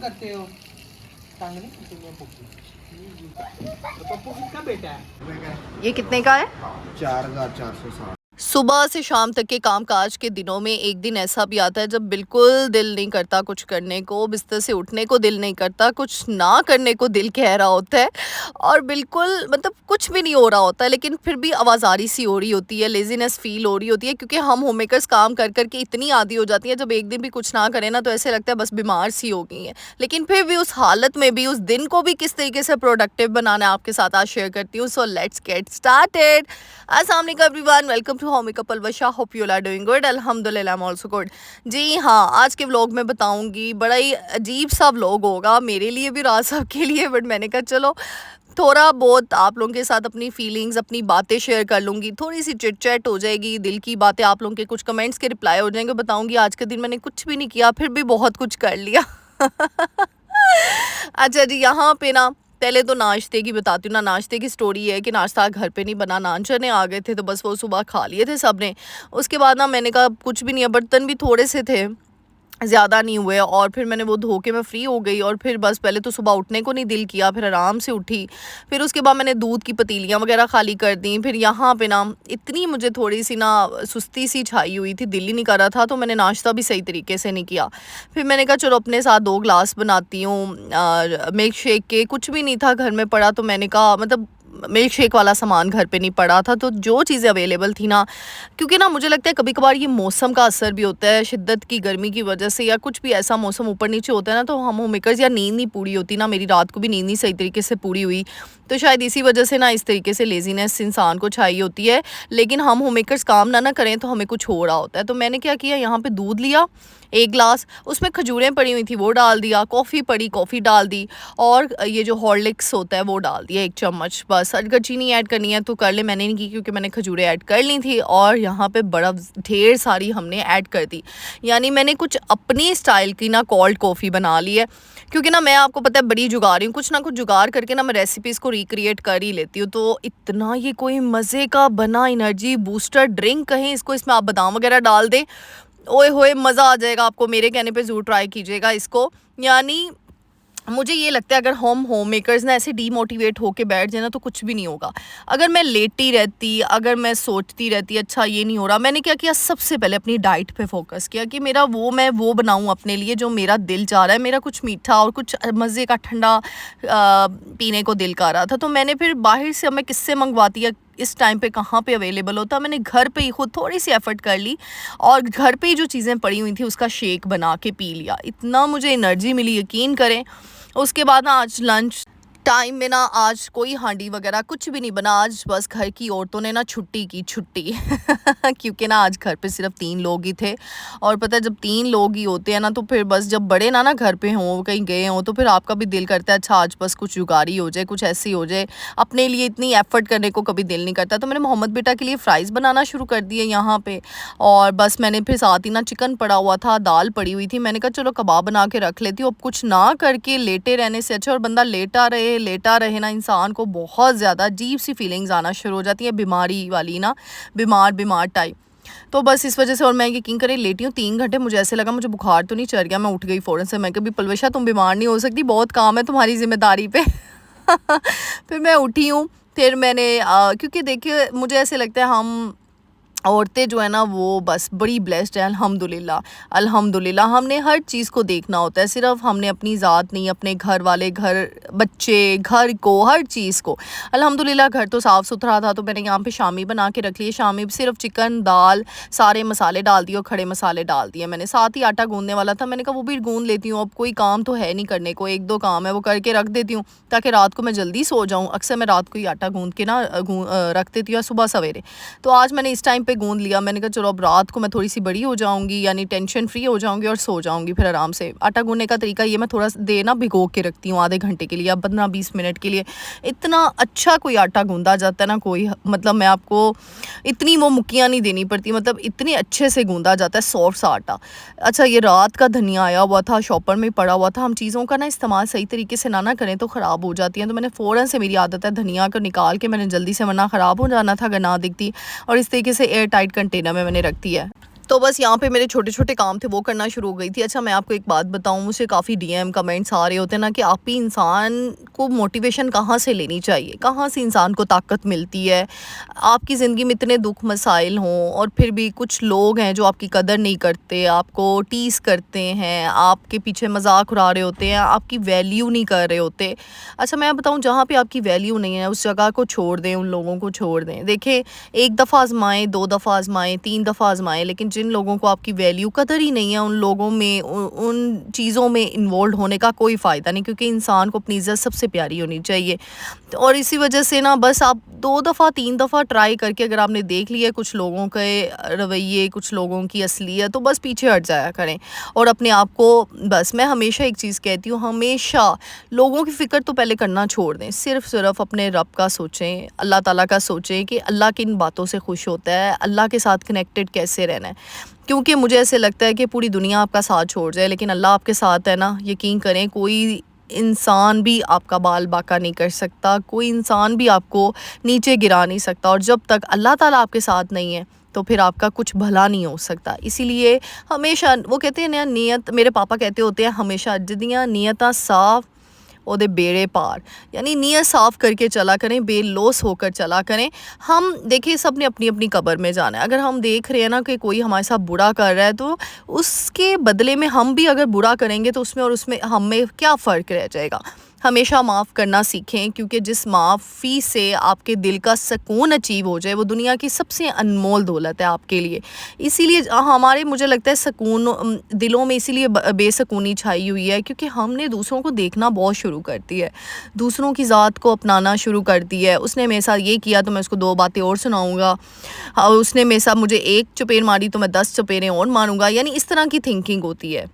करते हो तंग नहीं करती मैं पप्पू तो पप्पू किसका बेटा है ये कितने का है? 4460 सुबह से शाम तक के कामकाज के दिनों में एक दिन ऐसा भी आता है जब बिल्कुल दिल नहीं करता कुछ करने को, बिस्तर से उठने को दिल नहीं करता, कुछ ना करने को दिल कह रहा होता है और बिल्कुल मतलब कुछ भी नहीं हो रहा होता है, लेकिन फिर भी आवाज़ारी सी हो रही होती है, लेजीनेस फील हो रही होती है, क्योंकि हम होम मेकर्स काम कर कर के इतनी आदी हो जाती है जब एक दिन भी कुछ ना करें ना तो ऐसे लगता है बस बीमार सी हो गई हैं। लेकिन फिर भी उस हालत में भी उस दिन को भी किस तरीके से प्रोडक्टिव बनाना है आपके साथ आज शेयर करती हूँ। So let's get started. अस्सलाम वालेकुम everyone, welcome to home makeup Alvasha. Hope you are doing good. अल्हम्दुलिल्लाह आई एम आल्सो गुड। जी हाँ, आज के व्लॉग में बताऊंगी, बड़ा ही अजीब सा व्लॉग होगा मेरे लिए भी, राज साहब के लिए, बट मैंने कहा चलो थोड़ा बहुत आप लोगों के साथ अपनी फीलिंग्स, अपनी बातें शेयर कर लूँगी, थोड़ी सी चिट चैट हो जाएगी, दिल की बातें, आप लोगों के कुछ कमेंट्स के रिप्लाई हो जाएंगे। बताऊंगी आज के दिन मैंने कुछ भी नहीं किया फिर भी बहुत कुछ कर लिया। अच्छा जी, यहाँ पे ना पहले तो नाश्ते की बताती हूँ ना। नाश्ते की स्टोरी है कि नाश्ता घर पे नहीं बना, नान चने आ गए थे तो बस वो सुबह खा लिए थे सबने। उसके बाद ना मैंने कहा कुछ भी नहीं है, बर्तन भी थोड़े से थे, ज़्यादा नहीं हुए, और फिर मैंने वो धो के मैं फ्री हो गई और फिर बस पहले तो सुबह उठने को नहीं दिल किया, फिर आराम से उठी। फिर उसके बाद मैंने दूध की पतीलियाँ वगैरह खाली कर दी। फिर यहाँ पे ना इतनी मुझे थोड़ी सी ना सुस्ती सी छाई हुई थी, दिल ही नहीं कर रहा था, तो मैंने नाश्ता भी सही तरीके से नहीं किया। फिर मैंने कहा चलो अपने साथ 2 ग्लास बनाती हूँ मिल्क शेक के। कुछ भी नहीं था घर में पड़ा, तो मैंने कहा मतलब मिल्क शेक वाला सामान घर पे नहीं पड़ा था, तो जो चीज़ें अवेलेबल थी ना, क्योंकि ना मुझे लगता है कभी कभार ये मौसम का असर भी होता है, शिद्दत की गर्मी की वजह से या कुछ भी ऐसा मौसम ऊपर नीचे होता है ना, तो हम होम मेकर्स या नींद नहीं पूरी होती ना, मेरी रात को भी नींद नहीं सही तरीके से पूरी हुई, तो शायद इसी वजह से ना इस तरीके से लेजीनेस इंसान को छाई होती है। लेकिन हम होम मेकर्स काम ना करें तो हमें कुछ हो रहा होता है। तो मैंने क्या किया, यहाँ पे दूध लिया 1 गिलास, उसमें खजूरें पड़ी हुई थी वो डाल दिया, कॉफ़ी पड़ी कॉफ़ी डाल दी, और ये जो हॉर्लिक्स होता है वो डाल दिया 1 चम्मच। बस अगर चीनी ऐड करनी है तो कर ले, मैंने नहीं की क्योंकि मैंने खजूरें ऐड कर ली थी। और यहाँ पे बर्फ़ ढेर सारी हमने ऐड कर दी, यानी मैंने कुछ अपनी स्टाइल की ना कोल्ड कॉफ़ी बना ली है, क्योंकि ना मैं आपको पता है बड़ी जुगाड़ हूँ, कुछ ना कुछ जुगाड़ करके ना मैं रेसिपीज़ को रिक्रिएट कर ही लेती हूँ। तो इतना ये कोई मज़े का बना एनर्जी बूस्टर ड्रिंक कहें इसको, इसमें आप बादाम वगैरह डाल दें, ओए होए मज़ा आ जाएगा आपको। मेरे कहने पे ज़रूर ट्राई कीजिएगा इसको। यानी मुझे ये लगता है अगर हम होम मेकर्स ना ऐसे डीमोटिवेट होके बैठ जाए ना तो कुछ भी नहीं होगा। अगर मैं लेटी रहती, अगर मैं सोचती रहती अच्छा ये नहीं हो रहा, मैंने क्या किया, सबसे पहले अपनी डाइट पे फोकस किया कि मेरा मैं वो बनाऊं अपने लिए जो मेरा दिल चाह रहा है। मेरा कुछ मीठा और कुछ मज़े का ठंडा पीने को दिल कर रहा था, तो मैंने फिर बाहर से मैं किससे मंगवाती है, इस टाइम पे कहाँ पे अवेलेबल होता, मैंने घर पे ही खुद थोड़ी सी एफर्ट कर ली और घर पे ही जो चीज़ें पड़ी हुई थी उसका शेक बना के पी लिया। इतना मुझे एनर्जी मिली, यकीन करें। उसके बाद ना आज लंच टाइम में ना आज कोई हांडी वगैरह कुछ भी नहीं बना, आज बस घर की औरतों ने ना छुट्टी की, छुट्टी क्योंकि ना आज घर पे सिर्फ 3 लोग ही थे। और पता है जब 3 लोग ही होते हैं ना तो फिर बस जब बड़े ना घर पे हों, कहीं गए हों, तो फिर आपका भी दिल करता है अच्छा आज बस कुछ जुगाड़ी हो जाए, कुछ ऐसी हो जाए, अपने लिए इतनी एफर्ट करने को कभी दिल नहीं करता। तो मैंने मोहम्मद बेटा के लिए फ़्राइज़ बनाना शुरू कर दिए यहाँ पे। और बस मैंने फिर साथ ही ना चिकन पड़ा हुआ था, दाल पड़ी हुई थी, मैंने कहा चलो कबाब बना के रख लेती हूँ। अब कुछ ना करके लेटे रहने से अच्छा, और बंदा लेटा रहे ना, इंसान को बहुत ज़्यादा अजीब सी फीलिंग्स आना शुरू हो जाती है, बीमारी वाली ना, बीमार टाइप। तो बस इस वजह से, और मैं यकीन करें लेटी हूँ 3 घंटे, मुझे ऐसे लगा मुझे बुखार तो नहीं चढ़ गया, मैं उठ गई फ़ौरन से। मैं कभी पलवशा तुम बीमार नहीं हो सकती, बहुत काम है तुम्हारी जिम्मेदारी पे। फिर मैं उठी हूँ, फिर मैंने क्योंकि देखिए मुझे ऐसे लगता है हम औरतें जो है ना वो बस बड़ी ब्लेस्ड है, अल्हम्दुलिल्लाह। अल्हम्दुलिल्लाह हमने हर चीज़ को देखना होता है, सिर्फ हमने अपनी ज़ात नहीं, अपने घर वाले, घर बच्चे, घर को, हर चीज़ को। अल्हम्दुलिल्लाह घर तो साफ़ सुथरा था, तो मैंने यहाँ पे शामी बना के रख लिए। शामी सिर्फ चिकन, दाल, सारे मसाले डाल दिए और खड़े मसाले डाल दिए मैंने। साथ ही आटा गूँधने वाला था, मैंने कहा वो भी गूँध लेती हूँ, अब कोई काम तो है नहीं करने को, 1-2 काम है वो करके रख देती हूँ ताकि रात को मैं जल्दी सो जाऊँ। अक्सर मैं रात को ही आटा गूँध के ना रख देती हूँ सुबह सवेरे। तो आज मैंने इस टाइम पे गूंद लिया, मैंने कहा चलो अब रात को मैं थोड़ी सी बड़ी हो जाऊंगी, यानी टेंशन फ्री हो जाऊंगी और सो जाऊंगी फिर आराम से। आटा गूंदने का तरीका ये, मैं थोड़ा देर ना भिगो के रखती हूँ, आधे घंटे के लिए या 15-20 मिनट के लिए। इतना अच्छा कोई आटा गूंदा जाता है ना, कोई मतलब मैं आपको इतनी वो मुक्कियाँ नहीं देनी पड़ती, मतलब इतने अच्छे से गूंदा जाता है, सॉफ्ट सा आटा। अच्छा ये रात का धनिया आया हुआ था, शॉपर में पड़ा हुआ था, हम चीज़ों का ना इस्तेमाल सही तरीके से ना करें तो ख़राब हो जाती हैं। तो मैंने फ़ौरन से, मेरी आदत है धनिया को निकाल के मैंने जल्दी से, वरना ख़राब हो जाना था अगर ना दिखती, और इस तरीके से एयर टाइट कंटेनर में मैंने रख दिया है। तो बस यहाँ पे मेरे छोटे छोटे काम थे वो करना शुरू हो गई थी। अच्छा मैं आपको एक बात बताऊँ, मुझे काफ़ी डीएम कमेंट्स आ रहे होते हैं ना कि आप ही इंसान को मोटिवेशन कहाँ से लेनी चाहिए, कहाँ से इंसान को ताकत मिलती है। आपकी ज़िंदगी में इतने दुख मसाइल हों और फिर भी कुछ लोग हैं जो आपकी कदर नहीं करते, आपको टीस करते हैं, आपके पीछे मजाक उड़ा रहे होते हैं, आपकी वैल्यू नहीं कर रहे होते। अच्छा मैं बताऊँ, जहाँ पे आपकी वैल्यू नहीं है उस जगह को छोड़ दें, उन लोगों को छोड़ दें। देखें, एक दफ़ा आजमाएं, 2 दफ़ा आजमाएं, 3 दफ़ा आजमाएं, लेकिन जिन लोगों को आपकी वैल्यू कदर ही नहीं है उन लोगों में उन चीज़ों में इन्वॉल्व होने का कोई फ़ायदा नहीं, क्योंकि इंसान को अपनी इज़्ज़त सबसे प्यारी होनी चाहिए। और इसी वजह से ना बस आप 2 दफ़ा 3 दफ़ा ट्राई करके अगर आपने देख लिया कुछ लोगों के रवैये, कुछ लोगों की असलियत, तो बस पीछे हट जाया करें और अपने आप को बस मैं हमेशा एक चीज़ कहती हूँ, हमेशा लोगों की फ़िक्र तो पहले करना छोड़ दें। सिर्फ़ अपने रब का सोचें, अल्लाह ताला का सोचें कि अल्लाह किन बातों से खुश होता है, अल्लाह के साथ कनेक्टेड कैसे रहना है। क्योंकि मुझे ऐसे लगता है कि पूरी दुनिया आपका साथ छोड़ जाए लेकिन अल्लाह आपके साथ है ना, यकीन करें कोई इंसान भी आपका बाल बाका नहीं कर सकता, कोई इंसान भी आपको नीचे गिरा नहीं सकता। और जब तक अल्लाह ताला आपके साथ नहीं है तो फिर आपका कुछ भला नहीं हो सकता। इसीलिए हमेशा वो कहते हैं ना, नीयत, मेरे पापा कहते होते हैं हमेशा जिदियाँ नीयतां साफ ओदे बेड़े पार, यानी नीयत साफ़ करके चला करें, बेलौस होकर चला करें। हम देखिए सब ने अपनी अपनी कब्र में जाना है। अगर हम देख रहे हैं ना कि कोई हमारे साथ बुरा कर रहा है तो उसके बदले में हम भी अगर बुरा करेंगे तो उसमें और उसमें हम में क्या फ़र्क रह जाएगा। हमेशा माफ़ करना सीखें, क्योंकि जिस माफ़ी से आपके दिल का सुकून अचीव हो जाए वो दुनिया की सबसे अनमोल दौलत है आपके लिए। इसीलिए हमारे मुझे लगता है सुकून दिलों में इसीलिए बेसुकूनी छाई हुई है क्योंकि हमने दूसरों को देखना बहुत शुरू कर दिया है, दूसरों की ज़ात को अपनाना शुरू कर दिया है। उसने मेरे साथ ये किया तो मैं उसको 2 बातें और सुनाऊँगा, उसने मेरे साथ मुझे 1 चपेट मारी तो मैं 10 चपेटें और मारूँगा, यानी इस तरह की थिंकिंग होती है।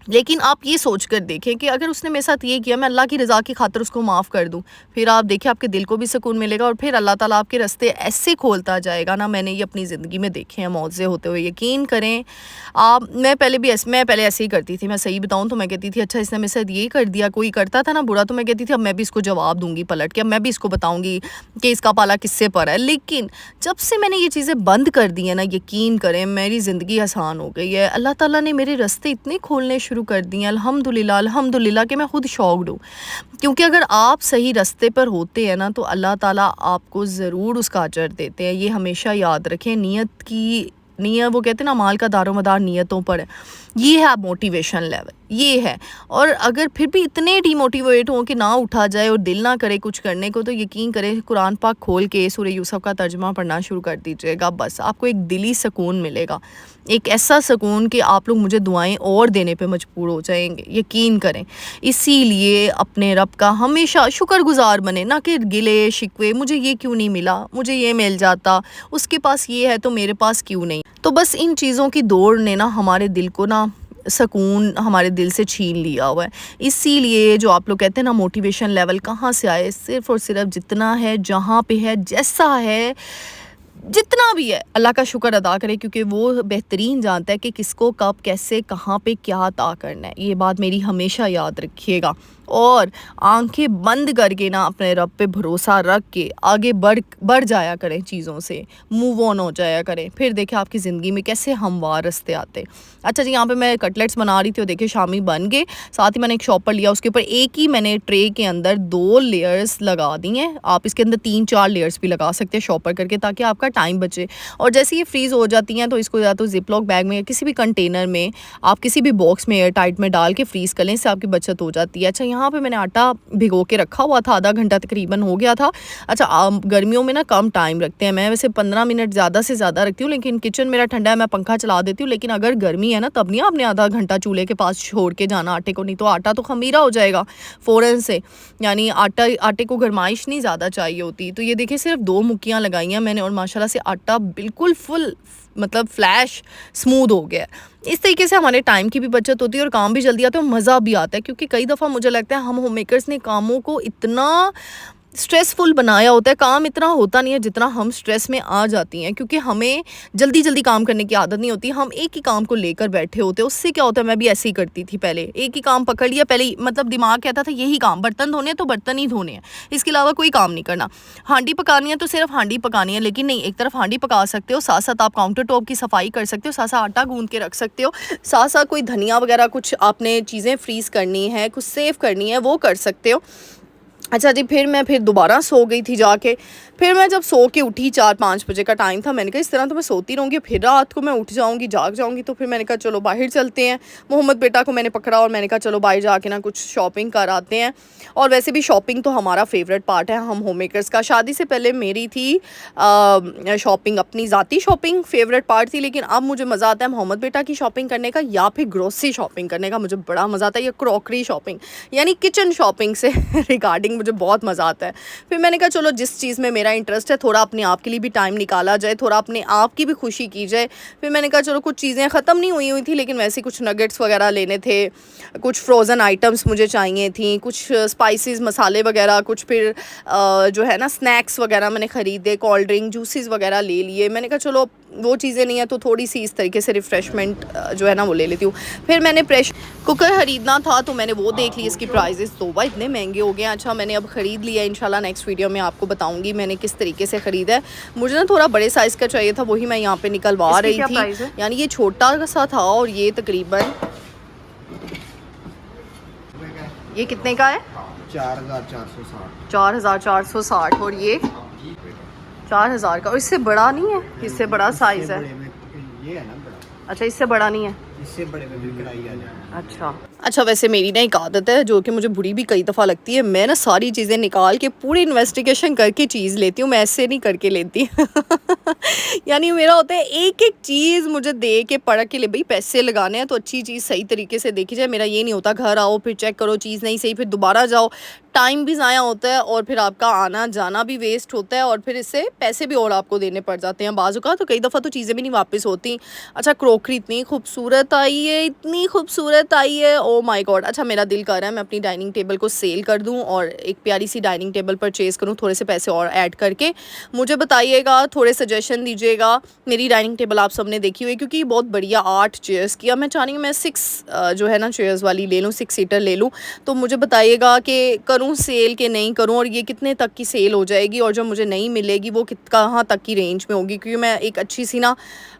लेकिन आप ये सोच कर देखें कि अगर उसने मेरे साथ ये किया, मैं अल्लाह की रज़ा की खातिर उसको माफ़ कर दूं, फिर आप देखिए आपके दिल को भी सुकून मिलेगा और फिर अल्लाह ताला आपके रास्ते ऐसे खोलता जाएगा ना। मैंने ये अपनी ज़िंदगी में देखे हैं मौज़े होते हुए, यकीन करें आप। मैं पहले ऐसे ही करती थी, मैं सही बताऊं तो मैं कहती थी अच्छा इसने मेरे साथ ये कर दिया, कोई करता था ना बुरा तो मैं कहती थी अब मैं भी इसको जवाब दूंगी पलट के, अब मैं भी इसको बताऊंगी कि इसका पाला किससे पड़ा है। लेकिन जब से मैंने ये चीज़ें बंद कर दी हैं ना, यकीन करें मेरी ज़िंदगी आसान हो गई है। अल्लाह ताला ने मेरे रास्ते इतने खोलने शुरू कर दिए अल्हम्दुलिल्लाह अल्हम्दुलिल्लाह कि मैं खुद शॉक्ड हूँ। क्योंकि अगर आप सही रास्ते पर होते हैं ना तो अल्लाह ताला आपको ज़रूर उसका अजर देते हैं। ये हमेशा याद रखें। नीयत वो कहते हैं ना, माल का दारोमदार नीयतों पर है। ये है मोटिवेशन लेवल, ये है। और अगर फिर भी इतने डीमोटिवेट हो कि ना उठा जाए और दिल ना करे कुछ करने को, तो यकीन करें कुरान पाक खोल के सूरह यूसुफ का तर्जुमा पढ़ना शुरू कर दीजिएगा। बस आपको एक दिली सुकून मिलेगा, एक ऐसा सुकून कि आप लोग मुझे दुआएं और देने पे मजबूर हो जाएंगे, यकीन करें। इसीलिए अपने रब का हमेशा शुक्रगुजार बने, ना कि गिले शिकवे, मुझे ये क्यों नहीं मिला, मुझे ये मिल जाता, उसके पास ये है तो मेरे पास क्यों नहीं। तो बस इन चीज़ों की दौड़ ने ना हमारे दिल को ना सुकून हमारे दिल से छीन लिया हुआ है। इसीलिए जो आप लोग कहते हैं ना मोटिवेशन लेवल कहाँ से आए, सिर्फ़ और सिर्फ जितना है, जहाँ पे है, जैसा है, जितना भी है अल्लाह का शुक्र अदा करें, क्योंकि वो बेहतरीन जानता है कि किसको कब कैसे कहाँ पे क्या अता करना है। ये बात मेरी हमेशा याद रखिएगा और आंखें बंद करके ना अपने रब पे भरोसा रख के आगे बढ़ जाया करें, चीज़ों से मूव ऑन हो जाया करें। फिर देखें आपकी ज़िंदगी में कैसे हमवार रास्ते आते। अच्छा जी, यहाँ पे मैं कटलेट्स बना रही थी और देखिए शामी बन गए। साथ ही मैंने एक शॉपर लिया, उसके ऊपर एक ही मैंने ट्रे के अंदर 2 लेयर्स लगा दी हैं। आप इसके अंदर 3-4 लेयर्स भी लगा सकते हैं शॉपर करके, ताकि आपका टाइम बचे। और जैसे ये फ्रीज़ हो जाती हैं तो इसको या तो जिपलॉक बैग में या किसी भी कंटेनर में, आप किसी भी बॉक्स में एयर टाइट में डाल के फ्रीज़ कर लें, इससे आपकी बचत हो जाती है। अच्छा, यहाँ पे मैंने आटा भिगो के रखा हुआ था, आधा घंटा तकरीबन हो गया था। अच्छा, गर्मियों में ना कम टाइम रखते हैं, मैं वैसे 15 मिनट ज़्यादा से ज़्यादा रखती हूँ, लेकिन किचन मेरा ठंडा है, मैं पंखा चला देती हूँ। लेकिन अगर गर्मी है ना तब नहीं आपने आधा घंटा चूल्हे के पास छोड़ के जाना आटे को, नहीं तो आटा तो खमीरा हो जाएगा फ़ौरन से। यानी आटे को गरमाइश नहीं ज़्यादा चाहिए होती। तो ये देखिए सिर्फ 2 मुक्कियाँ लगाई हैं मैंने और माशाल्लाह से आटा बिल्कुल फुल मतलब फ्लैश स्मूथ हो गया। इस तरीके से हमारे टाइम की भी बचत होती है और काम भी जल्दी आता है और मज़ा भी आता है। क्योंकि कई दफ़ा मुझे लगता है हम होम मेकर्स ने कामों को इतना स्ट्रेसफुल बनाया होता है। काम इतना होता नहीं है जितना हम स्ट्रेस में आ जाती हैं, क्योंकि हमें जल्दी जल्दी काम करने की आदत नहीं होती। हम एक ही काम को लेकर बैठे होते हैं। उससे क्या होता है, मैं भी ऐसे ही करती थी पहले, एक ही काम पकड़ लिया पहले मतलब दिमाग कहता था यही काम, बर्तन धोने हैं तो बर्तन ही धोने हैं, इसके अलावा कोई काम नहीं करना। हांडी पकानी है तो सिर्फ हांडी पकानी है, लेकिन नहीं, एक तरफ हांडी पका सकते हो, साथ साथ आप काउंटर टॉप की सफाई कर सकते हो, साथ साथ आटा गूंद के रख सकते हो, साथ साथ कोई धनिया वगैरह कुछ आपने चीज़ें फ्रीज़ करनी है, कुछ सेव करनी है, वो कर सकते हो। अच्छा जी, फिर मैं दोबारा सो गई थी जाके। फिर मैं जब सो के उठी 4-5 बजे का टाइम था, मैंने कहा इस तरह तो मैं सोती रहूँगी, फिर रात को मैं उठ जाऊँगी, जाग जाऊँगी। तो फिर मैंने कहा चलो बाहर चलते हैं। मोहम्मद बेटा को मैंने पकड़ा और मैंने कहा चलो बाहर जाके ना कुछ शॉपिंग कर आते हैं। और वैसे भी शॉपिंग तो हमारा फेवरेट पार्ट है हम होम मेकर्स का। शादी से पहले मेरी थी शॉपिंग, अपनी ज़ाती शॉपिंग फेवरेट पार्ट थी, लेकिन अब मुझे मज़ा आता है मोहम्मद बेटा की शॉपिंग करने का, या फिर ग्रोसरी शॉपिंग करने का मुझे बड़ा मज़ा आता है, या क्रॉकरी शॉपिंग यानी किचन शॉपिंग से रिगार्डिंग मुझे बहुत मज़ा आता है। फिर मैंने कहा चलो जिस चीज़ में मेरा इंटरेस्ट है, थोड़ा अपने आप के लिए भी टाइम निकाला जाए, थोड़ा अपने आप की भी खुशी की जाए। फिर मैंने कहा चलो कुछ चीज़ें ख़त्म नहीं हुई थी, लेकिन वैसे कुछ नगेट्स वगैरह लेने थे, कुछ फ्रोज़न आइटम्स मुझे चाहिए थी, कुछ स्पाइसेस मसाले वगैरह, कुछ फिर जो है ना स्नैक्स वगैरह मैंने ख़रीदे, कोल्ड ड्रिंक जूसेस वगैरह ले लिए। मैंने कहा चलो वो चीज़ें नहीं है तो थोड़ी सी इस तरीके से रिफ़्रेशमेंट जो है ना वो ले लेती हूँ। फिर मैंने प्रेशर कुकर ख़रीदना था तो मैंने वो देख ली, इसकी प्राइजेस तो भाई इतने महंगे हो गए हैं। अच्छा मैंने अब ख़रीद लिया, इंशाल्लाह नेक्स्ट वीडियो में आपको बताऊंगी मैंने किस तरीके से ख़रीदा है। मुझे ना थोड़ा बड़े साइज़ का चाहिए था, वही मैं यहाँ पे निकलवा रही थी। यानी ये छोटा सा था और ये तकरीबन ये कितने का है? 4460। 4460। और ये 4000 का। और इससे बड़ा नहीं है? इससे बड़ा साइज़ है। ये है ना बड़ा। अच्छा इससे बड़ा नहीं है? इससे बड़े में भी कढ़ाई आ जाए। अच्छा वैसे मेरी ना एक आदत है जो कि मुझे बुरी भी कई दफ़ा लगती है, मैं ना सारी चीज़ें निकाल के पूरी इन्वेस्टिगेशन करके चीज़ लेती हूँ, मैं ऐसे नहीं करके लेती यानी मेरा होता है एक एक चीज़ मुझे दे के पढ़ के ले, भाई पैसे लगाने हैं तो अच्छी चीज़ सही तरीके से देखी जाए। मेरा ये नहीं होता घर आओ फिर चेक करो चीज़ नहीं सही, फिर दोबारा जाओ, टाइम भी ज़ाया होता है और फिर आपका आना जाना भी वेस्ट होता है और फिर इससे पैसे भी और आपको देने पड़ जाते हैं बाज़ू का, तो कई दफ़ा तो चीज़ें भी नहीं वापस होती। अच्छा क्रॉकरी इतनी खूबसूरत आई है, इतनी खूबसूरत आई है, ओ माय गॉड। अच्छा मेरा दिल कर रहा है मैं अपनी डाइनिंग टेबल को सेल कर दूं और एक प्यारी सी डाइनिंग टेबल परचेज़ करूं, थोड़े से पैसे और ऐड करके। मुझे बताइएगा, थोड़े सजेशन दीजिएगा। मेरी डाइनिंग टेबल आप सबने देखी हुई क्योंकि बहुत बढ़िया 8 चेयर्स की, अब मैं चाह रही हूँ मैं 6 जो है ना चेयर्स वाली ले लूँ, 6 सीटर ले लूँ। तो मुझे बताइएगा कि करूँ सेल कि नहीं करूँ, और ये कितने तक की सेल हो जाएगी, और जो मुझे नहीं मिलेगी वो कहाँ तक की रेंज में होगी, क्योंकि मैं एक अच्छी सी ना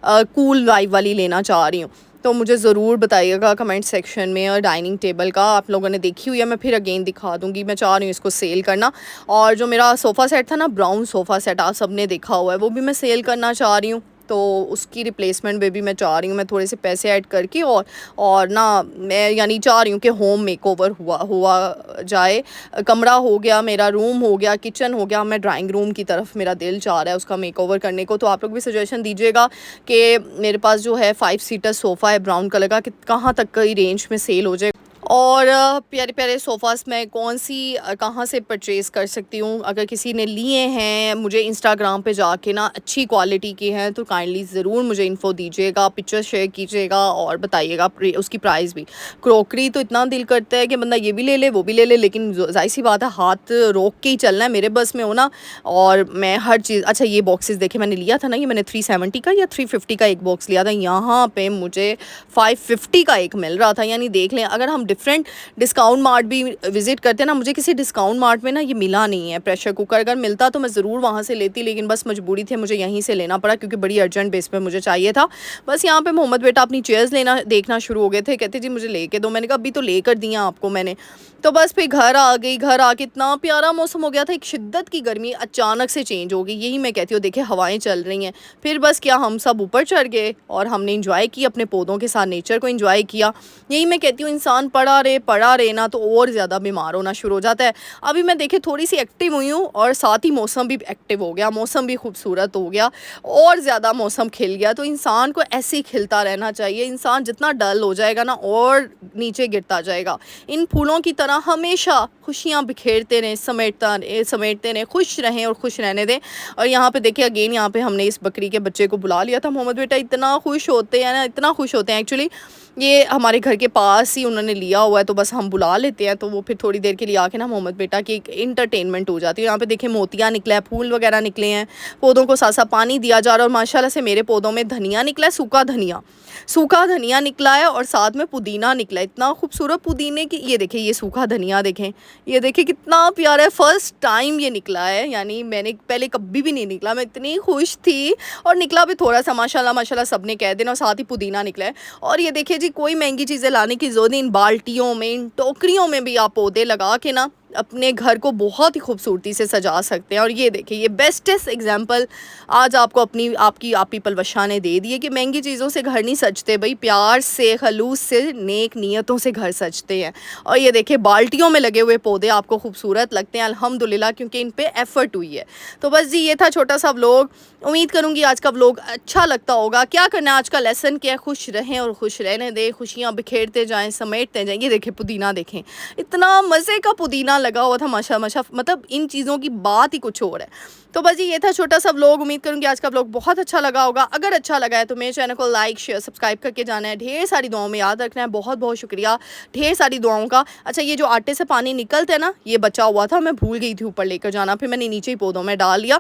कूल वाइब वाली लेना चाह रही हूँ। तो मुझे ज़रूर बताइएगा कमेंट सेक्शन में। और डाइनिंग टेबल का आप लोगों ने देखी हुई है, मैं फिर अगेन दिखा दूँगी। मैं चाह रही हूँ इसको सेल करना। और जो मेरा सोफ़ा सेट था ना, ब्राउन सोफ़ा सेट, आप सब ने देखा हुआ है, वो भी मैं सेल करना चाह रही हूँ। तो उसकी रिप्लेसमेंट में भी मैं चाह रही हूँ मैं थोड़े से पैसे ऐड करके और ना मैं यानी चाह रही हूँ कि होम मेकओवर हुआ जाए। कमरा हो गया, मेरा रूम हो गया, किचन हो गया, मैं ड्राइंग रूम की तरफ मेरा दिल चाह रहा है उसका मेकओवर करने को। तो आप लोग भी सजेशन दीजिएगा कि मेरे पास जो है 5 सीटर सोफ़ा है ब्राउन कलर का, कि कहाँ तक की रेंज में सेल हो जाए। और प्यारे प्यारे सोफ़ास मैं कौन सी कहाँ से परचेज़ कर सकती हूँ। अगर किसी ने लिए हैं, मुझे इंस्टाग्राम पे जाके ना अच्छी क्वालिटी के हैं तो काइंडली ज़रूर मुझे इन्फो दीजिएगा, पिक्चर शेयर कीजिएगा और बताइएगा उसकी प्राइस भी। क्रॉकरी तो इतना दिल करता है कि बंदा ये भी ले ले वो भी ले ले, लेकिन जाहिर सी बात है हाथ रोक के ही चलना है, मेरे बस में हो ना। और मैं हर चीज़, अच्छा ये बॉक्सेस देखे मैंने लिया था ना, ये मैंने 370 का या 350 का एक बॉक्स लिया था, यहाँ पे मुझे 550 का एक मिल रहा था। यानी देख लें, अगर हम डिफरेंट डिस्काउंट मार्ट भी विज़िट करते हैं ना, मुझे किसी डिस्काउंट मार्ट में ना ये मिला नहीं है प्रेशर कुकर। अगर मिलता तो मैं ज़रूर वहाँ से लेती, लेकिन बस मजबूरी थी, मुझे यहीं से लेना पड़ा क्योंकि बड़ी अर्जेंट बेस पे मुझे चाहिए था। बस यहाँ पे मोहम्मद बेटा अपनी चेयर्स देखना शुरू हो गए थे, कहते जी मुझे लेके दो। मैंने कहा अभी तो लेकर दिया आपको मैंने। तो बस फिर घर आ गई, घर आके इतना प्यारा मौसम हो गया था, एक शिद्दत की गर्मी अचानक से चेंज हो गई। यही मैं कहती हूँ, देखिए हवाएं चल रही हैं। फिर बस क्या हम सब ऊपर चढ़ गए और हमने इंजॉय किया अपने पौधों के साथ, नेचर को इंजॉय किया। यही मैं कहती हूँ, इंसान पड़ा रहे ना तो और ज़्यादा बीमार होना शुरू हो जाता है। अभी मैं देखे थोड़ी सी एक्टिव हुई हूँ और साथ ही मौसम भी एक्टिव हो गया, मौसम भी खूबसूरत हो गया और ज़्यादा मौसम खिल गया। तो इंसान को ऐसे ही खिलता रहना चाहिए। इंसान जितना डल हो जाएगा ना और नीचे गिरता जाएगा। इन फूलों की तरह हमेशा खुशियाँ बिखेरते रहें, समेटते रहें, खुश रहें और खुश रहने दें। और यहाँ पे देखिए अगेन, यहाँ पे हमने इस बकरी के बच्चे को बुला लिया था। मोहम्मद बेटा इतना खुश होते हैं ना, इतना खुश होते हैं एक्चुअली। ये हमारे घर के पास ही उन्होंने लिया हुआ है, तो बस हम बुला लेते हैं तो वो फिर थोड़ी देर के लिए आके ना मोहम्मद बेटा की एक इंटरटेनमेंट हो जाती है। यहाँ पे देखें मोतियाँ निकला है, फूल वगैरह निकले हैं, पौधों को साथ साथ पानी दिया जा रहा है। और माशाल्लाह से मेरे पौधों में धनिया निकला है, सूखा धनिया निकला है और साथ में पुदीना निकला है। इतना खूबसूरत पुदीने की, ये देखें ये सूखा धनिया देखें, ये देखें कितना प्यारा है, फर्स्ट टाइम ये निकला है, यानी मैंने पहले कभी भी नहीं निकला। मैं इतनी खुश थी और निकला भी थोड़ा सा माशाल्लाह माशाल्लाह सबने कह देना। और साथ ही पुदीना निकला है। और ये देखिए जी, कोई महंगी चीज़ें लाने की ज़रूरत नहीं, इन बाल्टियों में, इन टोकरियों में भी आप पौधे लगा के ना अपने घर को बहुत ही खूबसूरती से सजा सकते हैं। और ये देखिए ये बेस्टेस्ट एग्जांपल आज आपको आपकी आप पीपल वशा ने दे दी है कि महंगी चीज़ों से घर नहीं सजते भाई, प्यार से, खलूस से, नेक नीयतों से घर सजते हैं। और ये देखिए बाल्टियों में लगे हुए पौधे आपको खूबसूरत लगते हैं अल्हम्दुलिल्लाह, क्योंकि इन पे एफ़र्ट हुई है। तो बस जी ये था छोटा सा व्लॉग। उम्मीद करूँगी आज का व्लॉग अच्छा लगता होगा। क्या करना है आज का लेसन क्या है, खुश रहें और खुश रहने दें, खुशियाँ बिखेरते जाएँ, समेटते जाएँ। ये देखें पुदीना देखें, इतना मज़े का पुदीना लगा हुआ था माशा, मतलब इन चीज़ों की बात ही कुछ और है। तो बस ये था छोटा सा व्लॉग। उम्मीद करूँगी आज का व्लॉग बहुत अच्छा लगा होगा। अगर अच्छा लगा है तो मेरे चैनल को लाइक शेयर सब्सक्राइब करके जाना है। ढेर सारी दुआओं में याद रखना है। बहुत बहुत शुक्रिया ढेर सारी दुआओं का। अच्छा ये जो आटे से पानी निकलता है ना, ये बचा हुआ था, मैं भूल गई थी ऊपर लेकर जाना, फिर मैंने नीचे ही पौधों में डाल लिया।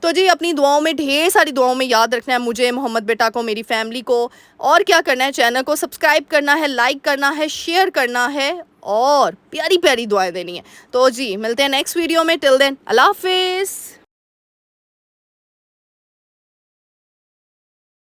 तो जी अपनी दुआओं में, ढेर सारी दुआओं में याद रखना है मुझे, मोहम्मद बेटा को, मेरी फैमिली को। और क्या करना है, चैनल को सब्सक्राइब करना है, लाइक करना है, शेयर करना है और प्यारी प्यारी दुआएं देनी है। तो जी मिलते हैं नेक्स्ट वीडियो में। टिल देन अल्लाह हाफिज़।